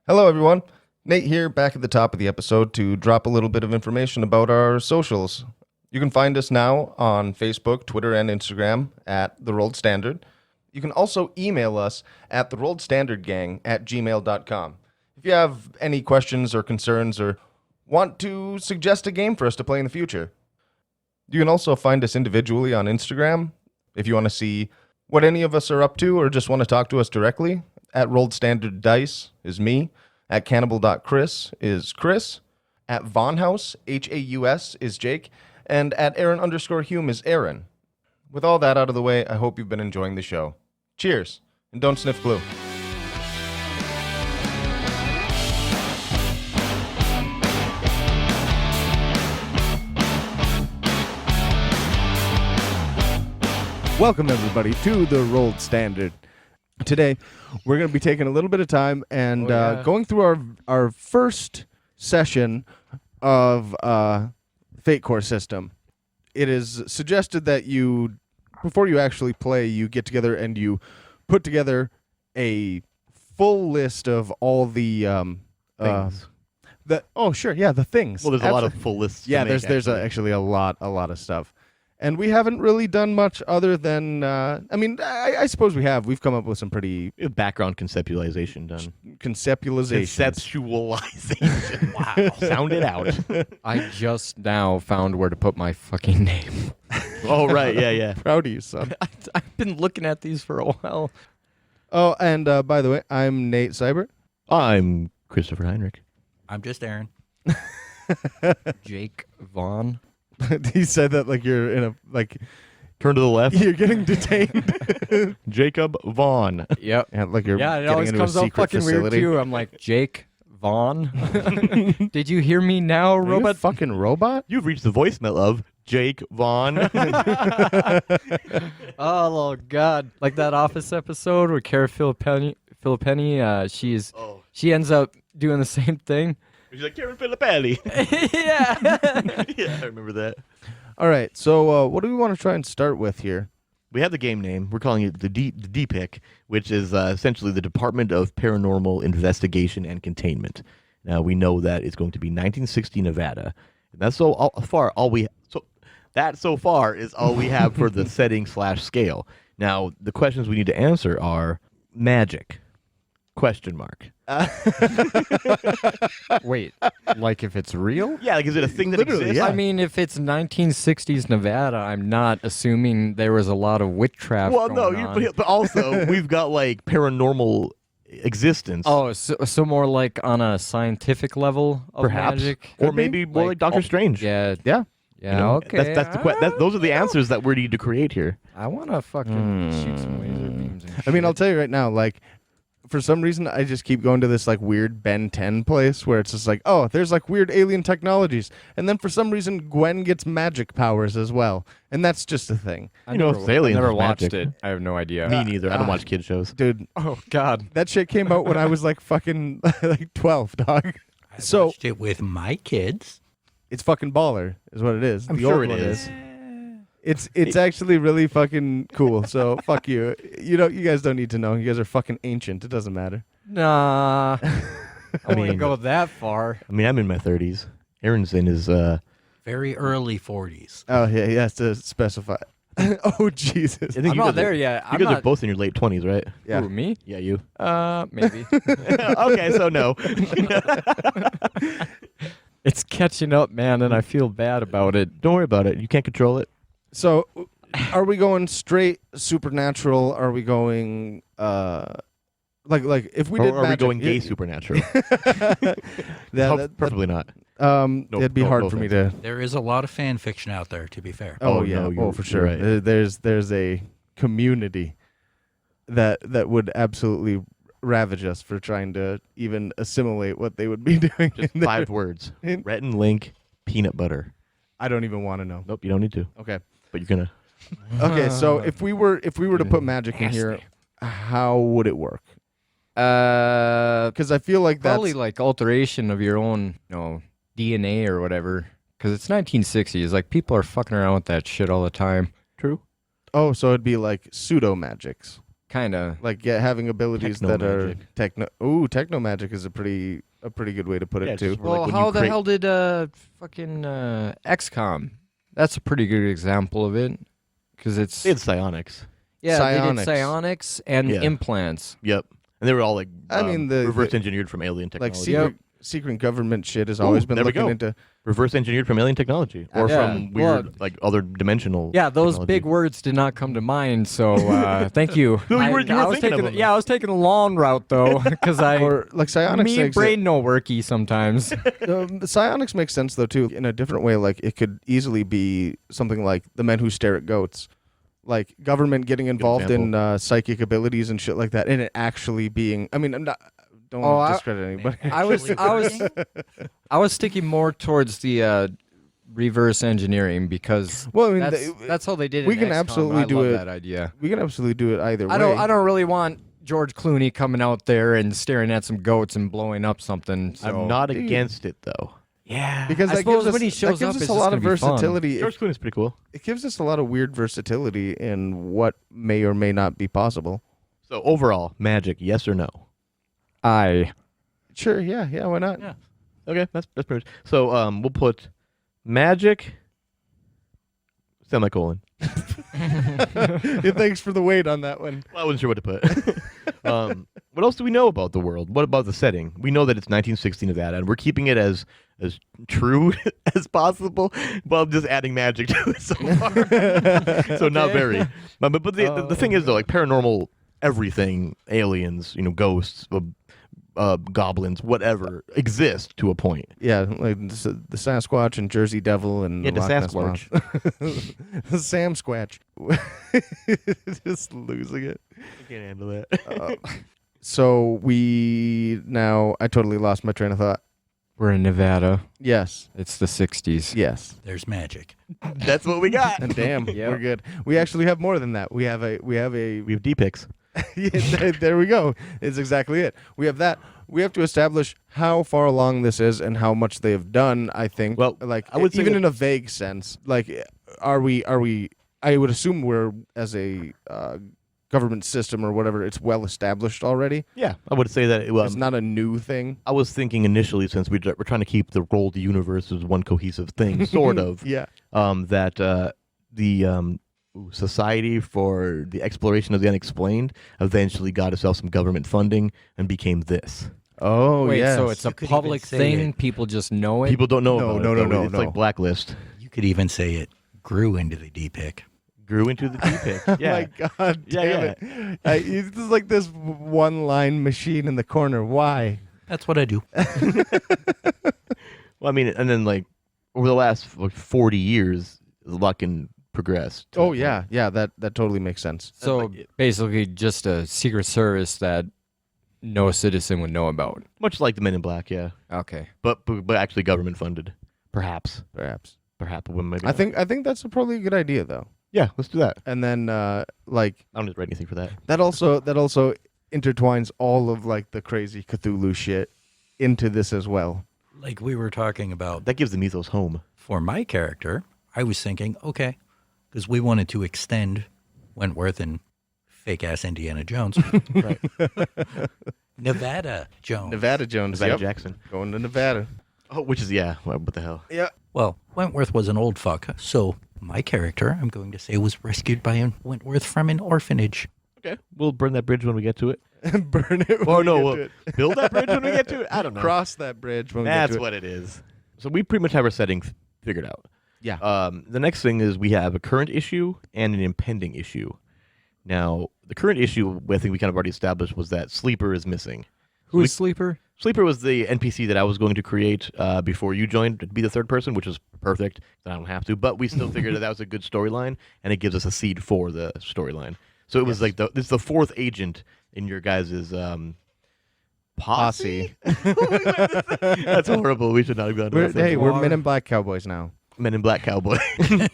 Hello, everyone. Nate here, back at the top of the episode to drop a little bit of information about our socials. You can find us now on Facebook, Twitter, and Instagram at The Rolled Standard. You can also email us at therolledstandardgang@gmail.com. If you have any questions or concerns or want to suggest a game for us to play in the future. You can also find us individually on Instagram if you want to see what any of us are up to or just want to talk to us directly. At Rolled Standard Dice is me. At Cannibal.Chris is Chris. At Vonhouse, Haus, is Jake. And at Aaron_Hume is Aaron. With all that out of the way, I hope you've been enjoying the show. Cheers, and don't sniff glue. Welcome, everybody, to the Rolled Standard. Today, we're going to be taking a little bit of time and going through our first session of Fate Core system. It is suggested that you, before you actually play, you get together and you put together a full list of all the things. The things. Well, there's a lot of full lists. Yeah, there's actually a lot of stuff. And we haven't really done much other than, I suppose we have. We've come up with some pretty... background conceptualization done. Conceptualization. Wow. Sound it out. I just now found where to put my fucking name. Oh, right. Yeah. Proud of you, son. I've been looking at these for a while. Oh, and by the way, I'm Nate Seibert. I'm Christopher Heinrich. I'm just Aaron. Jake Vaughn. He said that like you're in a, like... Turn to the left. You're getting detained. Jacob Vaughn. Yep. Yeah, like you're it getting always into comes a out secret fucking facility. weird, too. I'm like, Jake Vaughn? Did you hear me now, Are you a robot? fucking robot? You've reached the voicemail of Jake Vaughn. Oh, God. Like that Office episode where Cara Filippini, she ends up doing the same thing. She's like, Karen Filippelli. Yeah. Yeah, I remember that. All right, so what do we want to try and start with here? We have the game name. We're calling it the D.P.I.C, which is essentially the Department of Paranormal Investigation and Containment. Now, we know that it's going to be 1960 Nevada. And that's so far is all we have for the setting/scale. Now, the questions we need to answer are magic? ? Wait, like if it's real? Yeah, like is it a thing that Literally, exists? yeah. I mean, if it's 1960s Nevada, I'm not assuming there was a lot of witchcraft Well, going no, on. but also we've got like paranormal existence. Oh, so more like on a scientific level of perhaps, magic? or maybe more like Doctor Strange. Yeah. Yeah. Yeah, You know, okay. those are the answers that we need to create here. I want to fucking shoot some laser beams and I mean, shit. I'll tell you right now, like, for some reason, I just keep going to this, like, weird Ben 10 place where it's just like, oh, there's, like, weird alien technologies. And then for some reason, Gwen gets magic powers as well. And that's just a thing. I you know, never, if aliens I never is watched magic. it. I have no idea. Me neither. I don't watch kid shows. Dude, Oh, God. that shit came out when I was, like, fucking, like, 12, dog. I watched it with my kids. It's fucking baller, is what it is. I'm The sure old it one is. It's actually really fucking cool. So fuck you. You guys don't need to know. You guys are fucking ancient. It doesn't matter. Nah. I wouldn't mean- go that far. I mean, I'm in my 30s. Aaron's in his Very early 40s. Oh yeah, he has to specify. Oh Jesus. I think I'm you not guys there are, yet. You guys are both in your late 20s, right? Yeah. Who, me? Yeah, you. Maybe. Okay, so no. It's catching up, man, and I feel bad about it. Don't worry about it. You can't control it. So, are we going straight supernatural? Are we going like if we Or did are we magic, going gay supernatural? Preferably not. No, it'd be no, hard no for me offense. to. There is a lot of fan fiction out there, to be fair. Oh Oh, yeah, no, oh you're- for you're sure. right. There's a community that would absolutely ravage us for trying to even assimilate what they would be doing. Just in their- 5 words. in- Rhett and Link, peanut butter. I don't even want to know. Nope, you don't need to. Okay. But you're gonna. Okay, so if we were to put magic in here, how would it work? Because I feel like Probably that's like alteration of your own, DNA or whatever. Because it's 1960s. Like, people are fucking around with that shit all the time. True. so it'd be like pseudo magics. kind of. Like having abilities that are Techno-magic. Techno magic is a pretty good way to put Yeah, it it's too. just Well, like when how you the create- hell did fucking XCOM? That's a pretty good example of it, because it's They had psionics. yeah, psionics. they did psionics and Yeah. implants. Yep. And they were all like I mean, the reverse engineered from alien like technology. secret government shit has always been there we looking go. into. Reverse engineered from alien technology or Yeah. from weird Well, like other dimensional Yeah, those technology. big words did not come to mind, so thank you. No, you were I was thinking of taking them. yeah, I was taking the long route though, because Or like psionics. me makes brain no worky sometimes. the psionics makes sense though too in a different way. Like it could easily be something like the men who stare at goats, like government getting involved in psychic abilities and shit like that, and it actually being. I mean, I'm not. Don't want to discredit anybody. I was sticking more towards the reverse engineering because Well, I mean, that's how they did it. we in can XCOM. absolutely I do love it. that idea. We can absolutely do it either way. I don't really want George Clooney coming out there and staring at some goats and blowing up something. So. I'm not against it though. Yeah, because I that suppose gives us, when he shows that gives up, us it's a just lot of gonna be fun. versatility. George Clooney's pretty cool. It gives us a lot of weird versatility in what may or may not be possible. So overall, magic, yes or no? Sure, yeah, why not? Yeah. Okay, that's pretty much. So we'll put magic semicolon. Yeah, thanks for the wait on that one. Well, I wasn't sure what to put. What else do we know about the world? What about the setting? We know that it's 1960 Nevada, and we're keeping it as true as possible, but I'm just adding magic to it so far. So not very. But the thing is, though, like paranormal everything, aliens, ghosts, goblins, whatever, exist to a point. Yeah, like the Sasquatch and Jersey Devil and Yeah, the Loch Ness Sasquatch. Monster. The Sam Squatch. Just losing it. I can't handle that. So I totally lost my train of thought. We're in Nevada. Yes. It's the 60s. Yes. There's magic. That's what we got. And damn, Yep. we're good. We actually have more than that. We have a We have D.P.I.C. yeah, there we go. It's exactly it. We have that. We have to establish how far along this is and how much they have done, I think. Well, like I would say even that- in a vague sense. Like are we I would assume we're as a government system or whatever, it's well established already. Yeah, I would say that. It's not a new thing. I was thinking initially, since we're trying to keep the role of the universe as one cohesive thing, sort of. Yeah. That the Society for the Exploration of the Unexplained eventually got itself some government funding and became this. Oh, Wait, yes. so it's a You could public even say thing? it. People just know it? People don't know No, about no, it. no, though. no, It's no. like blacklist. You could even say it grew into the D.P.I.C. Grew into the D.P.I.C. Oh Yeah. my God, Yeah, damn yeah. it. It's just like this one-line machine in the corner. Why? That's what I do. Well, I mean, and then like over the last 40 years, a lot can progress. to Oh, that point. yeah, that totally makes sense. So basically just a secret service that no citizen would know about. Much like the Men in Black, yeah, Okay. but actually government funded, perhaps. Perhaps. Well, maybe. I think that's probably a good idea, though. Yeah, let's do that. And then, like, I don't need to write anything for that. that also intertwines all of, like, the crazy Cthulhu shit into this as well. Like we were talking about That gives the mythos home. for my character, I was thinking, okay, because we wanted to extend Wentworth and fake ass Indiana Jones. Right. Nevada Jones. Nevada Jones. Nevada Yep. Jackson. Going to Nevada. Oh, which is what the hell? Yeah. Well, Wentworth was an old fuck, so my character, I'm going to say, was rescued by Wentworth from an orphanage. Okay, we'll burn that bridge when we get to it. Burn it. Oh when no, we we'll get to build that bridge when we get to it. I don't it. know. Cross that bridge when we get That's to it. what it is. So we pretty much have our setting figured out. Yeah. The next thing is we have a current issue and an impending issue. Now, the current issue, I think we kind of already established, was that Sleeper is missing. Who's Sleeper? Sleeper was the NPC that I was going to create before you joined to be the third person, which was perfect. I don't have to, but we still figured that was a good storyline, and it gives us a seed for the storyline. So it was like this is the fourth agent in your guys' posse. That's horrible. We should not have gone. to that. We're Men in Black cowboys now. Men in Black Cowboy.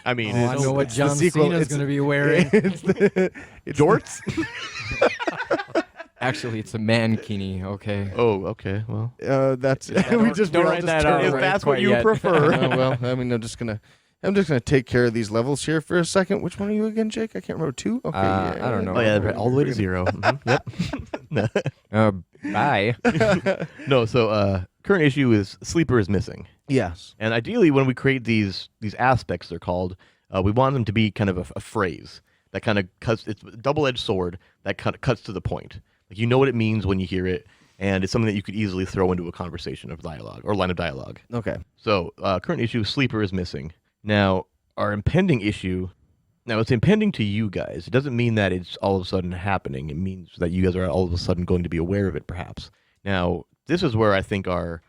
I mean, Oh, I know what the Jon sequel. Cena's It's- going to be wearing. It's jorts. Actually, it's a mankini. Okay. Oh, okay. Well, That's we don't- just don't we all write just that turn out it if right that's what quite you yet. prefer. well, I mean, I'm just gonna. I'm just going to take care of these levels here for a second. Which one are you again, Jake? I can't remember. 2? Okay, yeah. I don't know. Oh yeah, right, all the way to 0. Bye. No, so current issue is Sleeper is missing. Yes. And ideally, when we create these aspects, they're called, we want them to be kind of a phrase that kind of cuts. It's a double-edged sword that kind of cuts to the point. Like you know what it means when you hear it, and it's something that you could easily throw into a conversation of dialogue or line of dialogue. Okay. So current issue, Sleeper is missing. Now, our impending issue. Now, it's impending to you guys. It doesn't mean that it's all of a sudden happening. It means that you guys are all of a sudden going to be aware of it, perhaps. Now, this is where I think our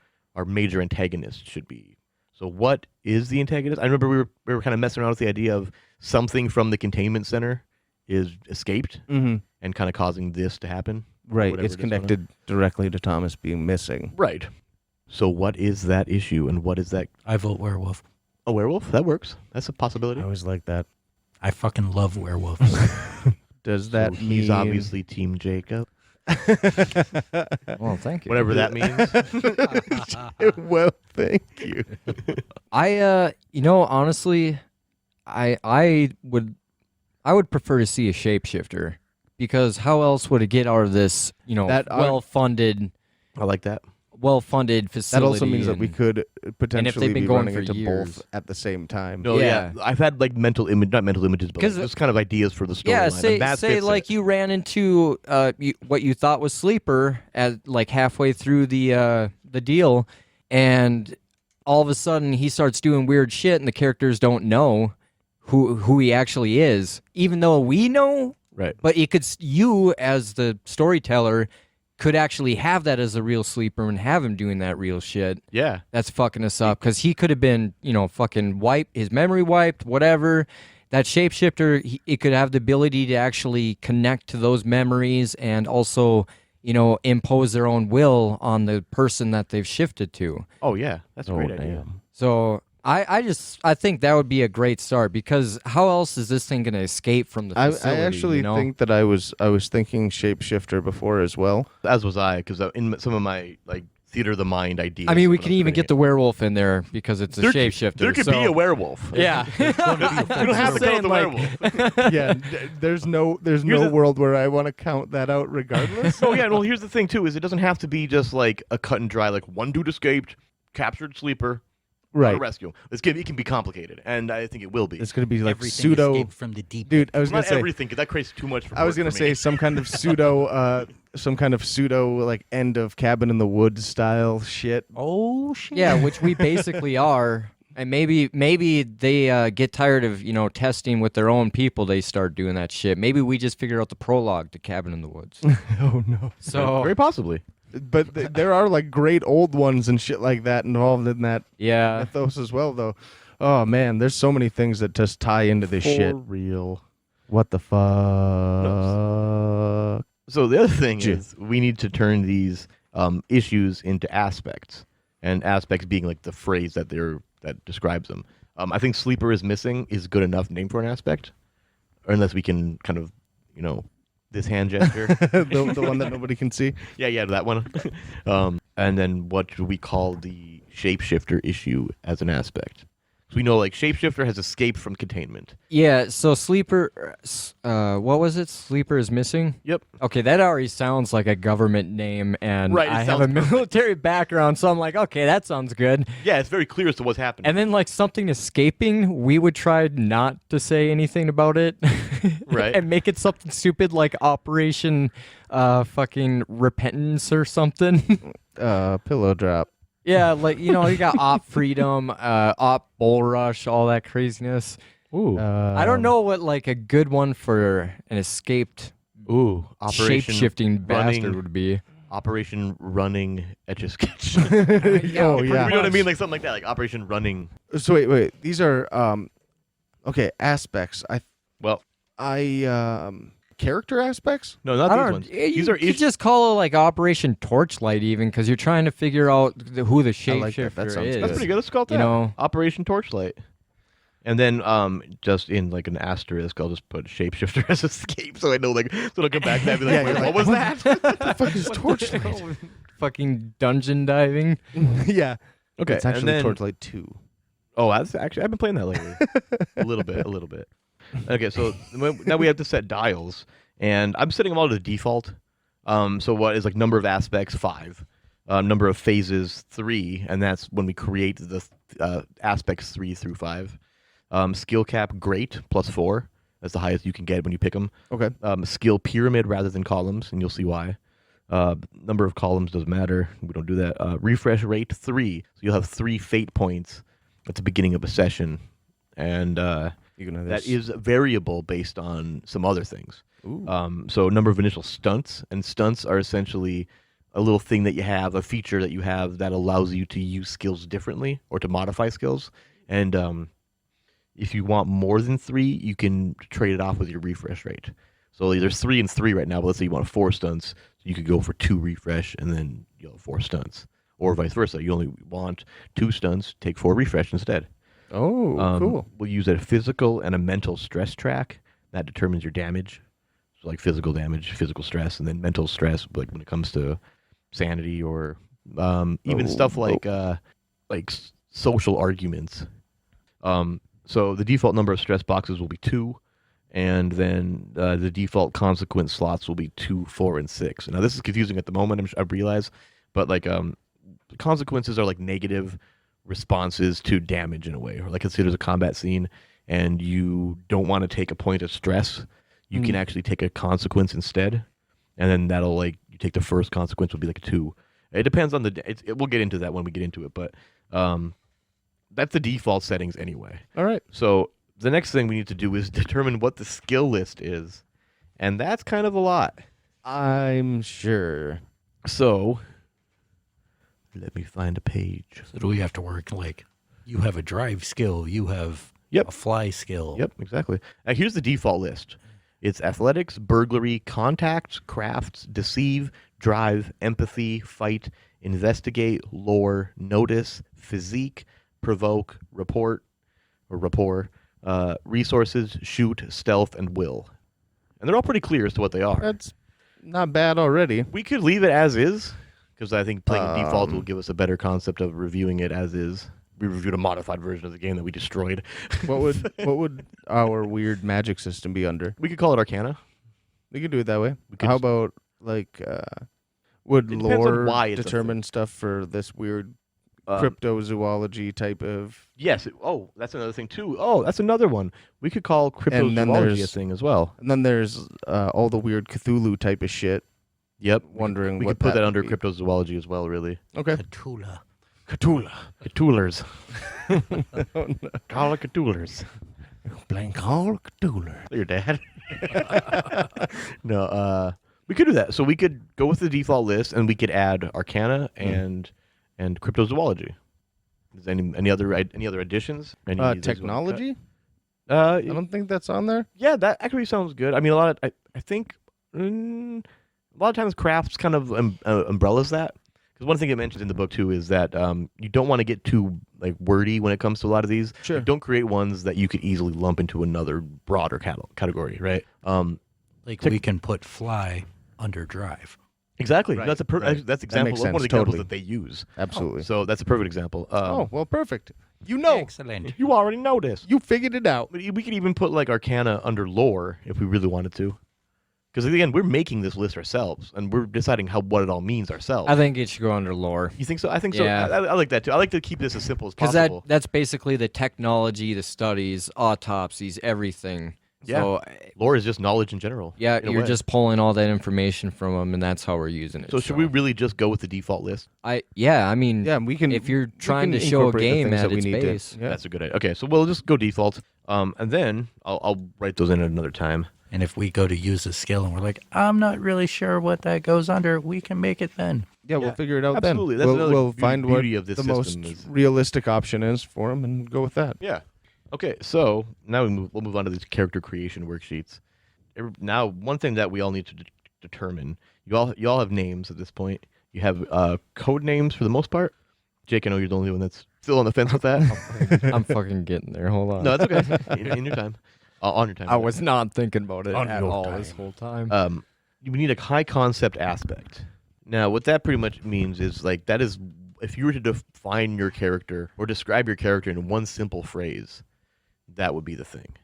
major antagonist should be. So what is the antagonist? I remember we were kind of messing around with the idea of something from the containment center is escaped and kind of causing this to happen. Right. It's connected directly to Thomas being missing. Right. So what is that issue, and what is that? I vote werewolf. A werewolf? That works. That's a possibility. I always like that. I fucking love werewolves. Does that So mean... he's obviously Team Jacob. Well, thank you. Whatever that means. Well, thank you. Honestly, I would prefer to see a shapeshifter, because how else would it get out of this, well-funded I like that. facility? That also means that we and- could potentially been be going running for into years. both at the same time. No, yeah. I've had like not mental images, but 'Cause- just kind of ideas for the storyline. Yeah, and that say fits like it. you ran into what you thought was Sleeper at like halfway through the deal, and all of a sudden he starts doing weird shit, and the characters don't know who he actually is, even though we know. Right. But you as the storyteller could actually have that as a real Sleeper and have him doing that real shit. Yeah. That's fucking us up, because he could have been, fucking his memory wiped, whatever. That shapeshifter, it could have the ability to actually connect to those memories and also, impose their own will on the person that they've shifted to. Oh yeah, that's a great idea. Damn. So I think that would be a great start, because how else is this thing going to escape from the I facility? actually think that I was thinking shapeshifter before as well. As was I, because in some of my like theater of the mind ideas. I mean, we when can I'm even putting get the werewolf in there because it's a shapeshifter. There could so- be a werewolf. Yeah. You don't have to saying, kill the werewolf. Yeah, there's no Here's the- world where I want to count that out regardless. Oh yeah, well here's the thing too, is it doesn't have to be just like a cut and dry, like one dude escaped, captured Sleeper, Right. rescue. It can be complicated, and I think it will be. It's going to be like Everything pseudo... escaped from the deep. Dude, I was going Not to say... everything, because that creates too much. I was going gonna say some kind of pseudo like end of Cabin in the Woods style shit. Oh shit. Yeah, which we basically are. And maybe they get tired of, testing with their own people. They start doing that shit. Maybe we just figure out the prologue to Cabin in the Woods. Oh no! So very possibly. But there are like great old ones and shit like that involved in that yeah, mythos as well, though. Oh man, there's so many things that just tie into this shit. Real. What the fuck? So the other thing is we need to turn these issues into aspects, and aspects being like the phrase that describes them. I think Sleeper is missing is good enough name for an aspect, or unless we can kind of, this hand gesture. the one that nobody can see. Yeah, that one. And then what do we call the shapeshifter issue as an aspect? So we know like shapeshifter has escaped from containment. yeah. So Sleeper, what was it? Sleeper is missing. Yep. Okay, that already sounds like a government name, and Right, it I have a sounds perfect. military background, so I'm like, okay, that sounds good. Yeah, it's very clear as to what's happening. And then like something escaping, we would try not to say anything about it, Right. and make it something stupid like Operation fucking Repentance or something. Pillow drop. Yeah, like you got Op Freedom, Op Bull Rush, all that craziness. Ooh. I don't know what like a good one for an escaped Operation shape-shifting running, bastard would be. Operation Running Etch-a-Sketch. Oh yeah. You know what I mean? Like something like that, like Operation Running. So wait. These are okay aspects. Well, Character aspects. no, not I these don't. ones. You These are could just call it like Operation Torchlight, even because you're trying to figure out who the I like that. shapeshifter That sounds is. good. That's pretty good. Let's call it that. You know. Operation Torchlight. And then just in like an asterisk, I'll just put shapeshifter as escape, so I know like so I'll come back and be like, Yeah, wait, you're what like, was that? The fuck is Torchlight? Fucking dungeon diving. Yeah. Okay, It's and actually then, Torchlight 2. Oh, that's actually I've been playing that lately. a little bit. Okay, so now we have to set dials, and I'm setting them all to default. So what is like number of aspects 5, number of phases 3, and that's when we create the aspects 3 through 5. Skill cap great +4. That's the highest you can get when you pick them. Okay. Skill pyramid rather than columns, and you'll see why. Number of columns doesn't matter. We don't do that. Refresh rate 3. So you'll have 3 fate points at the beginning of a session, and that is variable based on some other things. So number of initial stunts, and stunts are essentially a little thing that you have, a feature that you have that allows you to use skills differently or to modify skills. And if you want more than 3, you can trade it off with your refresh rate. So there's 3 and 3 right now, but let's say you want 4 stunts, so you could go for 2 refresh and then you'll have 4 stunts. Or vice versa. You only want 2 stunts, take 4 refresh instead. Oh, cool. We'll use a physical and a mental stress track. That determines your damage. So like physical damage, physical stress, and then mental stress, like when it comes to sanity or even stuff like social arguments. So the default number of stress boxes will be 2, and then the default consequence slots will be 2, 4, and 6. Now this is confusing at the moment, I realize, but like consequences are like negative responses to damage in a way, or like let's say there's a combat scene and you don't want to take a point of stress, you can actually take a consequence instead, and then that'll like you take the first consequence will be like a 2. It depends on we'll get into that when we get into it, but that's the default settings anyway. All right. So the next thing we need to do is determine what the skill list is, and that's kind of a lot. I'm sure. So let me find a page. So do we have to work like you have a drive skill, you have a fly skill? Yep, exactly. Here's the default list. It's athletics, burglary, contact, crafts, deceive, drive, empathy, fight, investigate, lore, notice, physique, provoke, report, or rapport, resources, shoot, stealth, and will. And they're all pretty clear as to what they are. That's not bad already. We could leave it as is, because I think playing default will give us a better concept of reviewing it as is. We reviewed a modified version of the game that we destroyed. What would our weird magic system be under? We could call it Arcana. We could do it that way. How about like would It depends on lore why it's a determine stuff for this weird cryptozoology type of? Yes. That's another thing too. Oh, that's another one. We could call cryptozoology a thing as well. And then there's all the weird Cthulhu type of shit. Yep. Wondering we what could put that under be. cryptozoology as well, really. Okay. Cthulhu. Cthulhers. Call it Cthulhers. Blank call Cthulhu. Your dad. No, we could do that. So we could go with the default list, and we could add Arcana and cryptozoology. Is any other additions? Technology? I I don't think that's on there. Yeah, that actually sounds good. I mean, I think a lot of times crafts kind of umbrellas that. Because one thing it mentions in the book too is that you don't want to get too like wordy when it comes to a lot of these. Sure. Like, don't create ones that you could easily lump into another broader category, right? We can put fly under drive. Exactly. Right, That's right. that's That makes one of the sense, examples totally. that they use. Absolutely. So that's a perfect example. well, perfect. You know. Excellent. You already know this. You figured it out. But we could even put like Arcana under lore if we really wanted to. Because again, we're making this list ourselves, and we're deciding what it all means ourselves. I think it should go under lore. You think so? I think so. Yeah. I like that too. I like to keep this as simple as Because possible. that's basically the technology, the studies, autopsies, everything. Yeah. So, Lore is just knowledge in general. yeah, in a you're way. just pulling all that information from them, and that's how we're using it. So should we really just go with the default list? I mean, Yeah, we can. if you're we trying can to show a incorporate the game things at that we its need base. To, yeah. That's a good idea. Okay, so we'll just go default, and then I'll write those in at another time. And if we go to use a skill and we're like, I'm not really sure what that goes under, we can make it then. Yeah, we'll figure it out absolutely. then. That's another We'll find what beauty of this the most system is. realistic option is for them and go with that. Yeah. Okay, so now we'll move on to these character creation worksheets. Now, one thing that we all need to determine, you all have names at this point. You have code names for the most part. Jake, I know you're the only one that's still on the fence with that. I'm fucking getting there. Hold on. No, that's okay. In your time. On your time. I was not thinking about it On at your all time. this whole time. You need a high concept aspect. Now, what that pretty much means is like that is if you were to define your character or describe your character in one simple phrase, that would be the thing.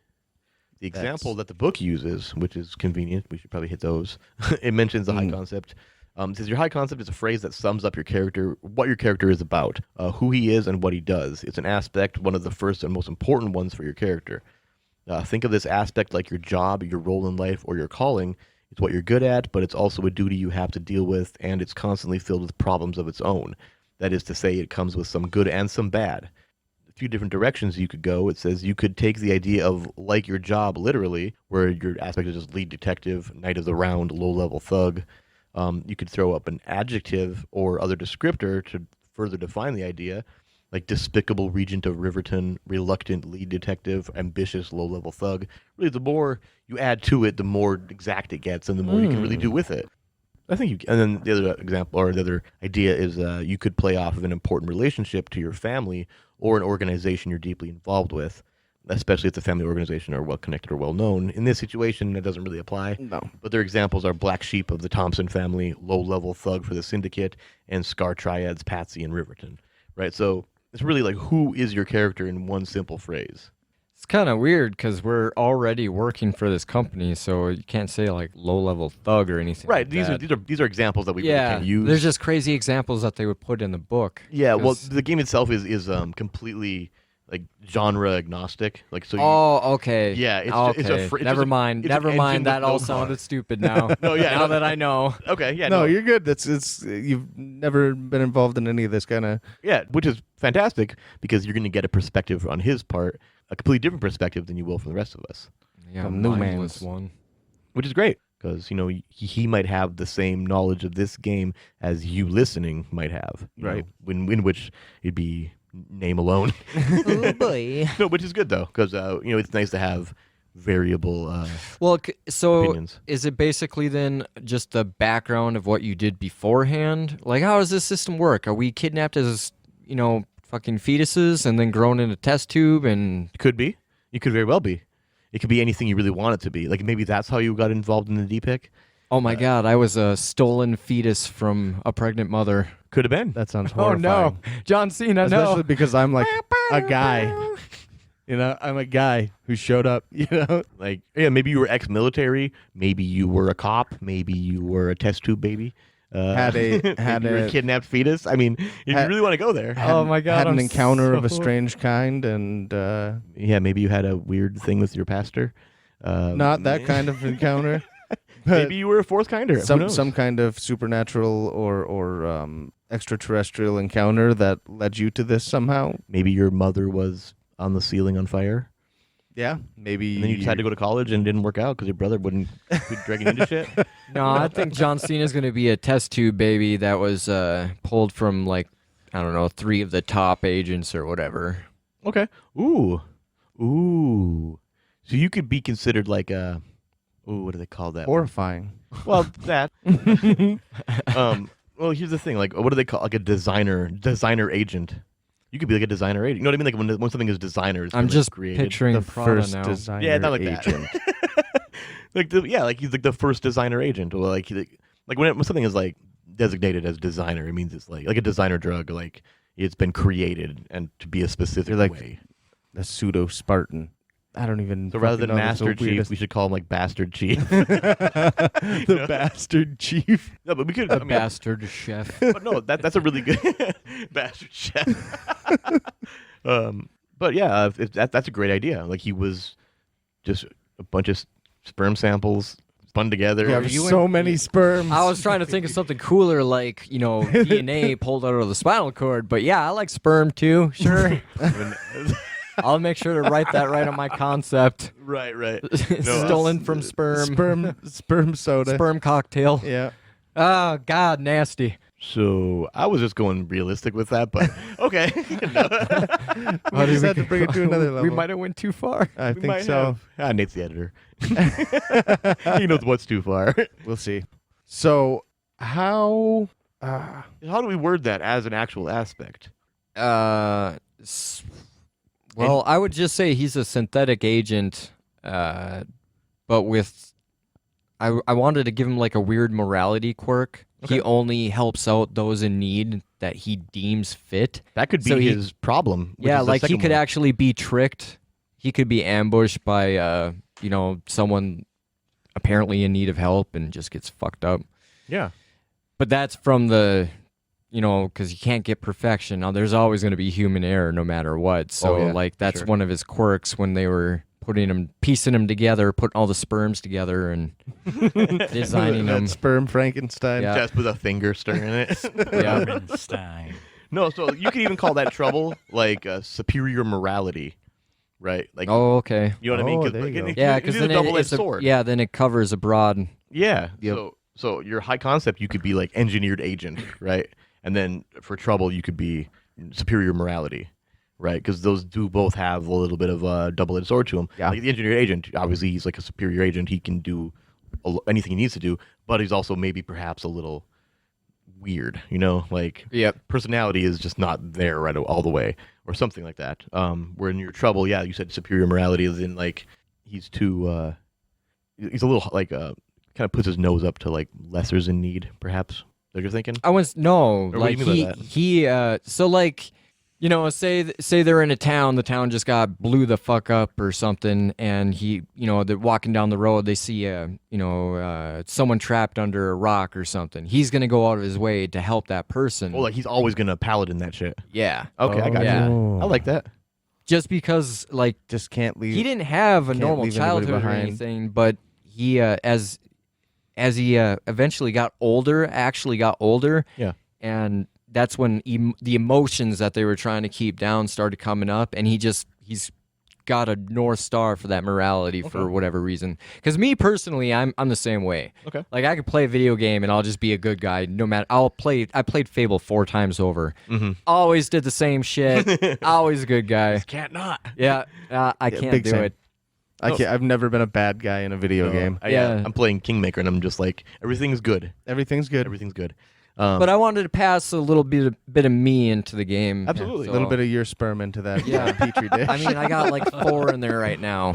The example that the book uses, which is convenient, we should probably hit those. It mentions the high concept. It says your high concept is a phrase that sums up your character, what your character is about, who he is and what he does. It's an aspect, one of the first and most important ones for your character. Think of this aspect like your job, your role in life, or your calling. It's what you're good at, but it's also a duty you have to deal with, and it's constantly filled with problems of its own. That is to say, it comes with some good and some bad. A few different directions you could go. It says you could take the idea of like your job literally, where your aspect is just lead detective, knight of the round, low-level thug. You could throw up an adjective or other descriptor to further define the idea, like despicable regent of Riverton, reluctant lead detective, ambitious low-level thug. Really, the more you add to it, the more exact it gets, and the more you can really do with it. I think and then the other example or the other idea is you could play off of an important relationship to your family or an organization you're deeply involved with, especially if the family organization are well connected or well known. In this situation, that doesn't really apply. No. But their examples are black sheep of the Thompson family, low-level thug for the syndicate, and scar triads Patsy and Riverton. Right? So it's really like, who is your character in one simple phrase? It's kind of weird because we're already working for this company, so you can't say like low-level thug or anything. Right. Like These are examples that we really can't use. There's just crazy examples that they would put in the book. Yeah. Well, the game itself is completely like genre agnostic. Like so. Okay. Yeah. It's okay. Never mind. Never mind. That all sounded stupid now. No. Yeah. Now that I know. Okay. Yeah. No, you're good. It's you've never been involved in any of this kind of. Yeah, which is fantastic because you're going to get a perspective on his part, a completely different perspective than you will from the rest of us. Yeah, Some new mindless man's. one. Which is great because he might have the same knowledge of this game as you listening might have. Right. In which it'd be name alone. Oh boy. No, which is good though because it's nice to have variable. Well, so opinions. is it basically then just the background of what you did beforehand? Like, how does this system work? Are we kidnapped as fucking fetuses and then grown in a test tube and Could be. You could very well be. It could be anything you really want it to be. Like maybe that's how you got involved in the D.P.I.C. oh my god, I was a stolen fetus from a pregnant mother. Could have been. That sounds Oh horrifying. no, Jon Seena, Especially no. because I'm like a guy. I'm a guy who showed up. Like, yeah, maybe you were ex-military, maybe you were a cop, maybe you were a test tube baby. Had maybe you were a kidnapped fetus. I mean, if you really want to go there. Oh my god, had an I'm encounter of a so- strange kind, and Yeah, maybe you had a weird thing with your pastor. not that kind of encounter. Maybe you were a fourth kinder. Who knows? Some kind of supernatural or extraterrestrial encounter that led you to this somehow. Maybe your mother was on the ceiling on fire. Yeah, maybe. And then you decided to go to college and it didn't work out because your brother wouldn't be dragging into shit. No, I think Jon Cena's going to be a test tube baby that was pulled from, like, I don't know, 3 of the top agents or whatever. Okay. Ooh. So you could be considered like a. Ooh, what do they call that? horrifying. Well, that. Well, here's the thing. Like, what do they call like a designer agent? You could be like a designer agent. You know what I mean? Like when something is designer, it's I'm been, just created. picturing The Prada first now. designer Yeah, not like agent. that. like he's like the first designer agent. Or like when something is like designated as designer, it means it's like a designer drug. Like it's been created and to be a specific You're like- way. A pseudo Spartan. I don't even. So rather than fucking know, that's the master chief, weirdest- we should call him like bastard chief. the bastard chief. No, but we could. A I mean, bastard chef. but no, that's a really good bastard chef. But yeah, if that's a great idea. Like he was just a bunch of sperm samples spun together. Yeah, so many sperms. I was trying to think of something cooler, like, DNA pulled out of the spinal cord. But yeah, I like sperm too. Sure. I'll make sure to write that right on my concept. right. Stolen from sperm. sperm soda. Sperm cocktail. Yeah. Oh, God, nasty. So I was just going realistic with that, but okay. We just had to bring it to another level. We might have went too far. I We think might so. have. Nate's the editor. He knows what's too far. We'll see. So how? How do we word that as an actual aspect? Well, I would just say he's a synthetic agent, but with I wanted to give him like a weird morality quirk. Okay. He only helps out those in need that he deems fit. That could be So his problem. which Yeah, is the like he second could one. actually be tricked. He could be ambushed by, someone apparently in need of help and just gets fucked up. Yeah. But that's from the, because you can't get perfection. Now, there's always going to be human error no matter what. So, Oh, yeah, like, that's sure. one of his quirks when they were piecing them together, putting all the sperms together and designing them. That sperm Frankenstein. Yeah. Just with a finger stirring it. Yeah. Bernstein. No, so you could even call that trouble like superior morality, right? Like, Oh, okay. you know what I mean? Oh, 'Cause, there like, you go. Yeah, because because it's then a double-edged it's sword. then it covers a broad. Yeah. Yep. So your high concept, you could be like engineered agent, right? And then for trouble, you could be superior morality, right? Because those do both have a little bit of a double-edged sword to them. Yeah. Like the engineered agent, obviously, he's like a superior agent. He can do anything he needs to do, but he's also maybe perhaps a little weird, like Yep. personality is just not there right all the way, or something like that. Where in your trouble, yeah, you said superior morality is in like he's too, he's a little like kind of puts his nose up to like lessers in need, perhaps. That you're thinking? I was no, Or what do like you mean by that? he so like say they're in a town, the town just got blew the fuck up or something, and they're walking down the road, they see someone trapped under a rock or something. He's gonna go out of his way to help that person. Oh, like he's always gonna paladin that shit. Yeah, Okay, I got Yeah. you. I like that. just because like Just can't leave. he didn't have a Can't normal leave anybody childhood or behind. anything, but he as he eventually actually got older, Yeah. and that's when the emotions that they were trying to keep down started coming up, and he's got a North Star for that morality for whatever reason. Because me personally, I'm the same way. Okay. Like I could play a video game and I'll just be a good guy no matter. I played Fable 4 times over. Mm-hmm. Always did the same shit. Always a good guy. Can't not. Yeah, I can't big do same. it. I've never been a bad guy in a video game. Yeah. I'm playing Kingmaker, and I'm just like, everything's good. Everything's good. Everything's good. But I wanted to pass a little bit of me into the game. Absolutely. A little bit of your sperm into that Yeah. petri dish. I mean, I got like 4 in there right now.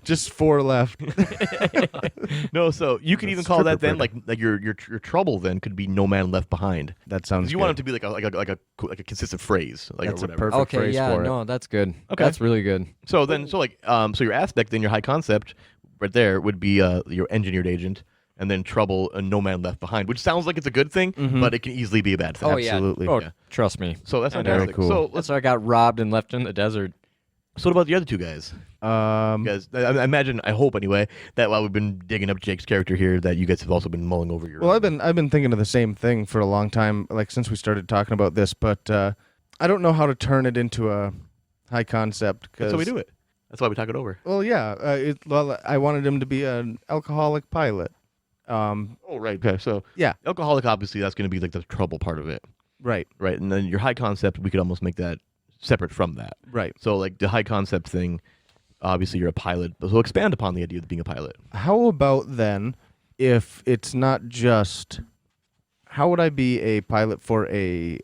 Just 4 left. No, so you could even call that then like your trouble then could be no man left behind. That sounds. You good. want it to be like a consistent phrase, like That's or a whatever. perfect Okay, phrase yeah, for it. no, that's good. Okay. That's really good. So then, so your aspect, then your high concept, right there would be your engineered agent, and then trouble and no man left behind, which sounds like it's a good thing, but it can easily be a bad thing. Oh Absolutely. yeah. Oh, Yeah. trust me. So that's Very fantastic. cool. So That's let's. why I got robbed and left in the desert. So what about the other two guys? You guys, I imagine, I hope anyway, that while we've been digging up Jake's character here, that you guys have also been mulling over your. Well, I've been thinking of the same thing for a long time, like since we started talking about this, but I don't know how to turn it into a high concept. That's how we do it. That's why we talk it over. Well, yeah. I wanted him to be an alcoholic pilot. Oh, right. Okay. So Yeah. alcoholic, obviously, that's going to be like the trouble part of it, Right. right? And then your high concept, we could almost make that separate from that. Right. So like the high concept thing, obviously you're a pilot, so expand upon the idea of being a pilot. How about then, if it's not just, how would I be a pilot for a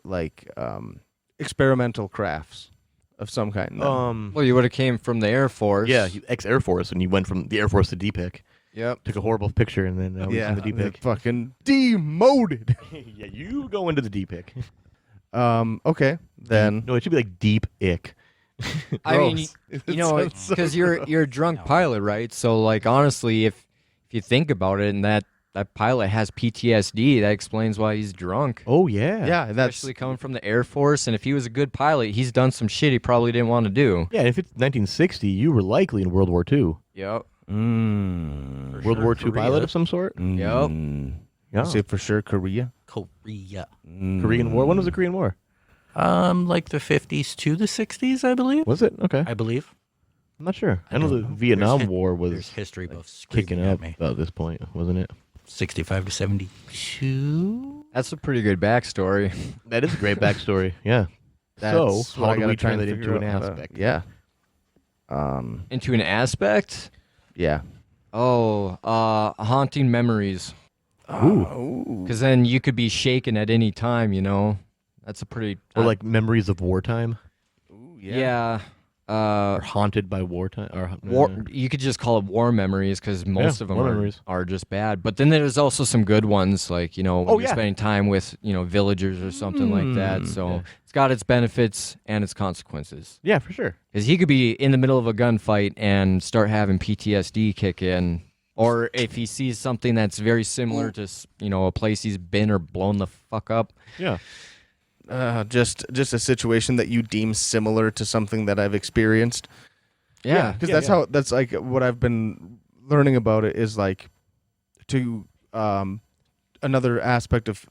experimental crafts of some kind? then? Well, you would have came from the Air Force. Yeah, ex-Air Force, and you went from the Air Force to D.P.I.C. Yep. Took a horrible picture, and then yeah, in the D.P.I.C. fucking demoted. Yeah, you go into the D.P.I.C. Okay, then. No, it should be like Deep-Ick. I mean, Gross. you know, It sounds so because you're a drunk pilot, right? So, like, honestly, if you think about it, and that pilot has PTSD, that explains why he's drunk. Oh yeah, Yeah, that's Especially coming from the Air Force, and if he was a good pilot, he's done some shit he probably didn't want to do. yeah. If it's 1960, you were likely in World War II. Yep. World War II pilot of some sort. Yep. Yeah, Say for sure Korea. Korea. Korean War. When was the Korean War? Like the 50s to the 60s, I believe. Was it? Okay, I believe. I'm not sure. I know don't the know. Vietnam There's War There's was history buffs kicking screaming at up me. about this point, wasn't it? 65 to 72. That's a pretty good backstory. That is a great backstory. Yeah. That's So what how I do gotta we try turn and that figure into an out, aspect? Yeah. Into an aspect? Yeah. Oh, haunting memories. Ooh. Because then you could be shaken at any time, you know? That's a pretty... Or like memories of wartime. Ooh, Yeah. Or haunted by wartime? Or You could just call it war memories because most of them war memories. are just bad. But then there's also some good ones, like, when you're spending time with, villagers or something like that. So it's got its benefits and its consequences. Yeah, for sure. Because he could be in the middle of a gunfight and start having PTSD kick in. Or if he sees something that's very similar to, a place he's been or blown the fuck up. Yeah. Just a situation that you deem similar to something that I've experienced. Yeah. Because that's like what I've been learning about it is like to another aspect of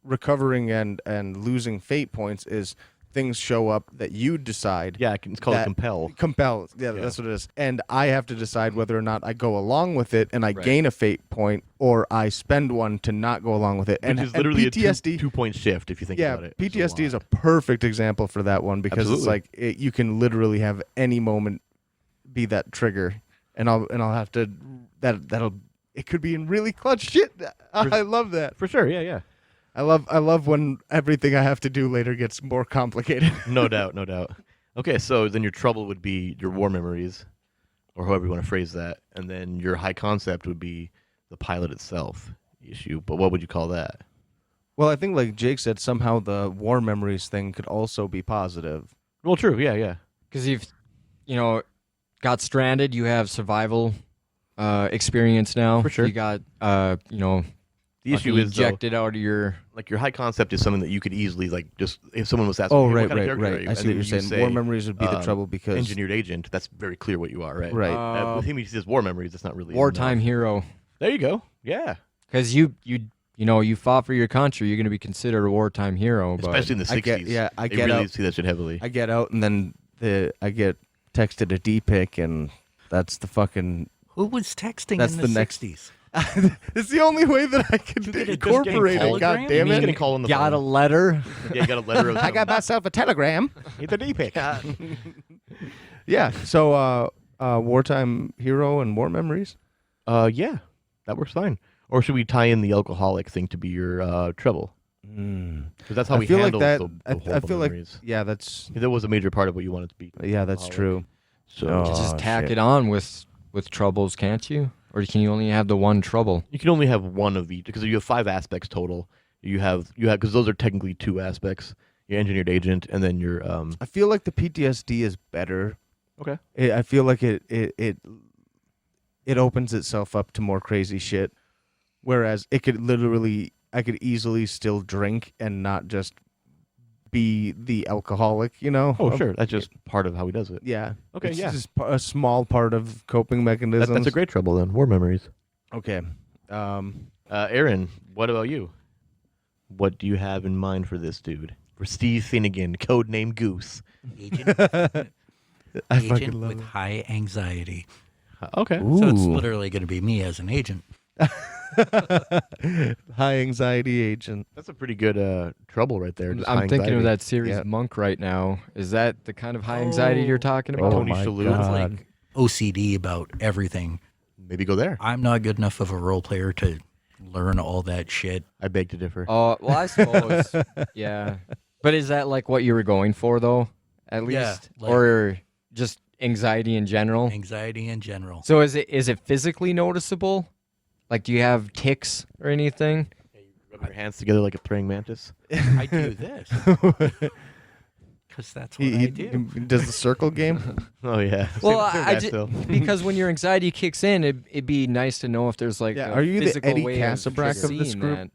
recovering and losing fate points is things show up that you decide. Yeah, it's called compel. Compel. Yeah, that's what it is. And I have to decide whether or not I go along with it and I gain a fate point, or I spend one to not go along with it. Which is literally PTSD, a two-point shift if you think about it. Yeah, PTSD is a perfect example for that one because it's like you can literally have any moment be that trigger, and I'll have to it could be in really clutch shit. I love that. For sure. Yeah. I love when everything I have to do later gets more complicated. No doubt. Okay, so then your trouble would be your war memories, or however you want to phrase that, and then your high concept would be the pilot itself issue. But what would you call that? Well, I think like Jake said, somehow the war memories thing could also be positive. Well, true. Yeah. Because you've, got stranded, you have survival experience now. For sure. You got, The issue is ejected out of your your high concept is something that you could easily just if someone was asking. Oh, hey, right. what kind of character are you? I see what you're saying. Say, war memories would be the trouble because engineered agent. That's very clear what you are, right? Right. With him, he says war memories. It's not really wartime hero. There you go. Yeah. Because you fought for your country. You're going to be considered a wartime hero. Especially in the 60s. I they get really out. see that shit heavily. I get out and then I get texted a D.P.I.C and that's the fucking. Who was texting That's in the the next- 60s? It's the only way that I can incorporate it. hologram? God damn He's it! gonna call on the Got a phone. letter. Yeah, got a letter. Of I got myself a telegram. It's a D-pick. Yeah. So, wartime hero and war memories. Yeah, that works fine. Or should we tie in the alcoholic thing to be your trouble? Because that's how we feel like handle that. the I horrible feel like memories. that's That was a major part of what you wanted to be. yeah, that's alcoholic. true. So You can just tack shit. it on with troubles, can't you? Or can you only have the one trouble? you can only have one of each because you have 5 aspects total. You have because those are technically 2 aspects. Your engineered agent and then your I feel like the PTSD is better. Okay. I feel like it opens itself up to more crazy shit, whereas I could easily still drink and not just be the alcoholic, Oh, sure. That's just part of how he does it. Yeah. Okay, It's yeah. just a small part of coping mechanisms. That's a great trouble then. War memories. Okay. Aaron, what about you? What do you have in mind for this dude? For Steve Finnegan, codename Goose. Agent, I fucking agent love with it. high anxiety. Okay. So it's Ooh. literally going to be me as an agent. High anxiety agent. That's a pretty good trouble right there. Just high I'm thinking of anxiety. that series Yeah. Monk right now. Is that the kind of high anxiety you're talking Oh about? Tony my Shalhoub. God. It's like OCD about everything. Maybe go there. I'm not good enough of a role player to learn all that shit. I beg to differ. Well, I suppose. Yeah. But is that like what you were going for, though? At least, Yeah, like- or just anxiety in general? Anxiety in general. So is it physically noticeable? Like, do you have tics or anything? Rub your hands together like a praying mantis. I do this. Because that's what I do. He does the circle game. Oh yeah. Well, Same I guy just, still. because when your anxiety kicks in, it'd be nice to know if there's like Yeah, a are you the physical Eddie way Casabrack of this seeing group? that.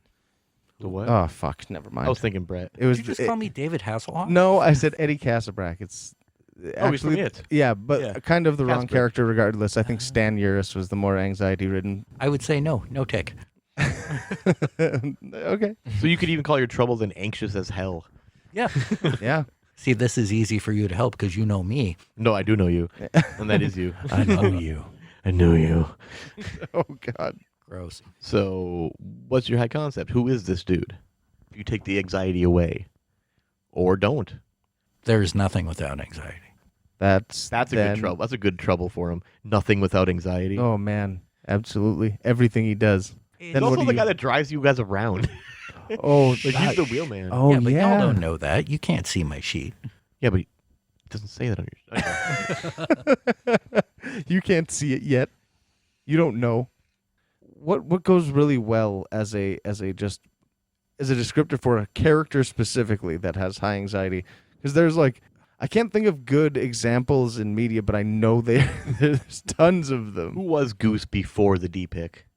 The what? Oh fuck, never mind. I was thinking Brett. it was Did you just it- call me David Hasselhoff? No, I said Eddie Casabrack. It's Oh, he's from It. Yeah, but Yeah. kind of the wrong Casper. character regardless. I think Stan Uris was the more anxiety-ridden. I would say no tick. Okay. So you could even call your trouble then anxious as hell. Yeah. Yeah. See, this is easy for you to help because you know me. No, I do know you, and that is you. I know you. I know you. Oh God. Gross. So, what's your high concept? Who is this dude? If you take the anxiety away, or don't, There's nothing without anxiety. That's a good trouble. That's a good trouble for him. Nothing without anxiety. Oh man, absolutely everything he does. He's Then also what the do guy you- that drives you guys around. Oh, Like he's the wheelman. oh yeah, but y'all yeah. don't know that. You can't see my sheet. Yeah, but doesn't say that on your. Okay. You can't see it yet. You don't know. What goes really well as a descriptor for a character specifically that has high anxiety? Because there's like, I can't think of good examples in media, but I know there's tons of Who them. was Goose before the D-Pic?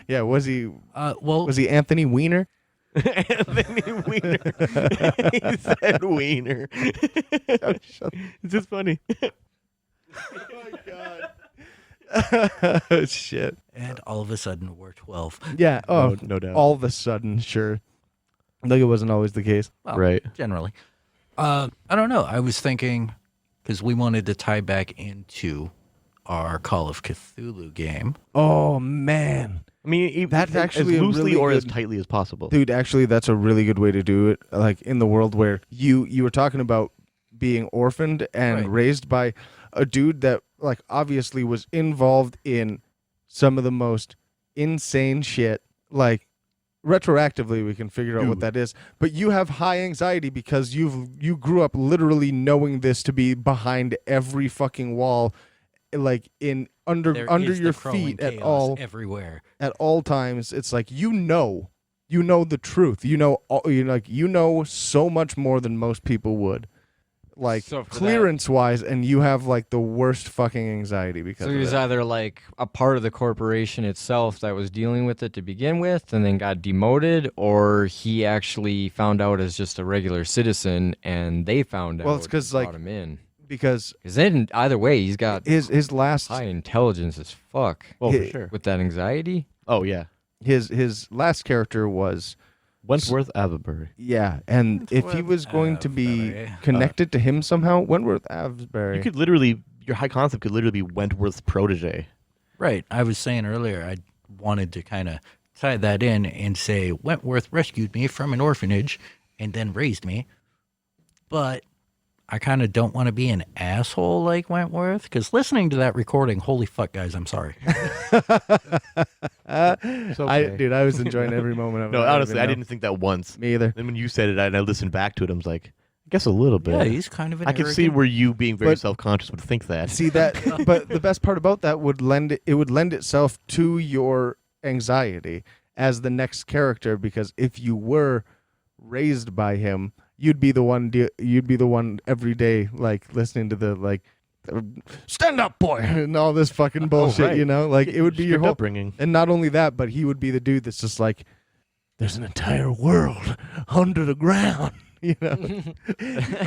Yeah, was he Well, Anthony Weiner? Anthony Weiner. He said Wiener. It's just funny. Oh my god. Shit. and all of a sudden we're 12. Yeah. Oh, No doubt. all of a sudden, sure. Like it wasn't always the case. Well, Right. Generally. I don't know. I was thinking, because we wanted to tie back into our Call of Cthulhu game. Oh man. I mean, That's actually as a loosely really or as good- tightly as possible. Dude, actually, that's a really good way to do it. Like in the world where you were talking about being orphaned and Right. raised by a dude that like obviously was involved in some of the most insane shit. Like retroactively, we can figure out what Dude. that is. But you have high anxiety because you grew up literally knowing this to be behind every fucking wall, like in under There under is your the crawling feet at chaos all everywhere. at all times. It's like you know the truth. You know so much more than most people would. Like So for that- clearance wise, and you have like the worst fucking anxiety because So of he was that. either like a part of the corporation itself that was dealing with it to begin with and then got demoted, or he actually found out as just a regular citizen and they found out. Well, it's 'cause, and like, brought him in. because Because then either way, he's got his last high intelligence as fuck Oh, for Hi- sure. with that anxiety. Oh, yeah. his last character was Wentworth Avebury. yeah, and if he Wentworth was going to be Avebury. connected to him somehow, Wentworth Avebury. You could literally, your high concept could literally be Wentworth's protege. Right. I was saying earlier, I wanted to kind of tie that in and say Wentworth rescued me from an orphanage and then raised me. But I kind of don't want to be an asshole like Wentworth, because listening to that recording, holy fuck, guys, I'm sorry. Dude, I was enjoying every moment of it. No, don't honestly, even I know. didn't think that once. Me either. Then when you said it and I listened back to it, I was like, I guess a little bit. Yeah, he's kind of an I could see arrogant- where you being very But- self-conscious would think that. See that, but the best part about that would lend itself to your anxiety as the next character, because if you were raised by him, you'd be the one every day, like listening to the like, stand up, boy, and all this fucking bullshit. right. You know, like it would be your Strict whole. upbringing. And not only that, but he would be the dude that's just like, there's an entire world under the ground. You know,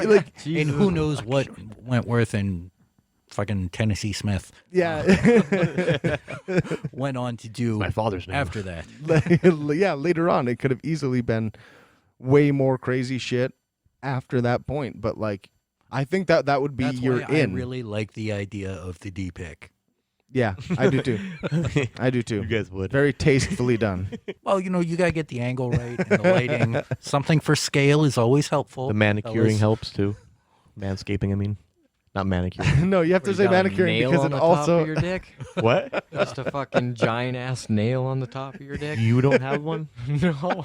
like And who knows what Wentworth and fucking Tennessee Smith yeah. went on to do My father's name. after that. Yeah, later on it could have easily been way more crazy shit after that point, but like I think that would be That's your why in. I really like the idea of the D.P.I.C. Yeah, I do too. I do too. You guys would. Very tastefully done. Well, you got to get the angle right and the lighting. Something for scale is always helpful. The manicuring fellas. helps too. Manscaping, I mean. Not manicuring. No, you have to What, say you got a manicuring nail because on it the top also of your dick. What? Just a fucking giant ass nail on the top of your dick. You don't have one? No.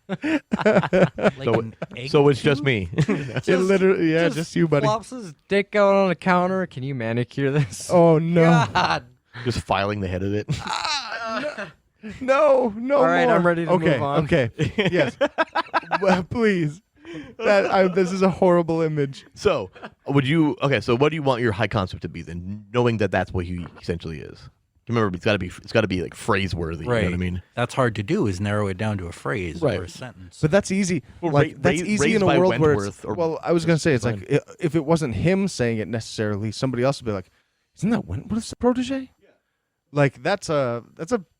Like So- an egg So it's just tube? me. it literally just you, buddy. Flops his dick out on the counter. Can you manicure this? Oh no. God. Just filing the head of it. No, All right, more. I'm ready to okay, move on. Okay. Yes. Well, please. This is a horrible image. So, so what do you want your high concept to be then, knowing that that's what he essentially is? Remember, it's got to be like phrase worthy. Right. You know what I mean? That's hard to do, is narrow it down to a phrase Right. or a sentence. But that's easy. Well, like ra- that's ra- easy raised in a by world where it's, Wentworth or- well, I was gonna say it's fine. like if it wasn't him saying it necessarily, somebody else would be like, "Isn't that Wentworth's protege?" Yeah. Like that's a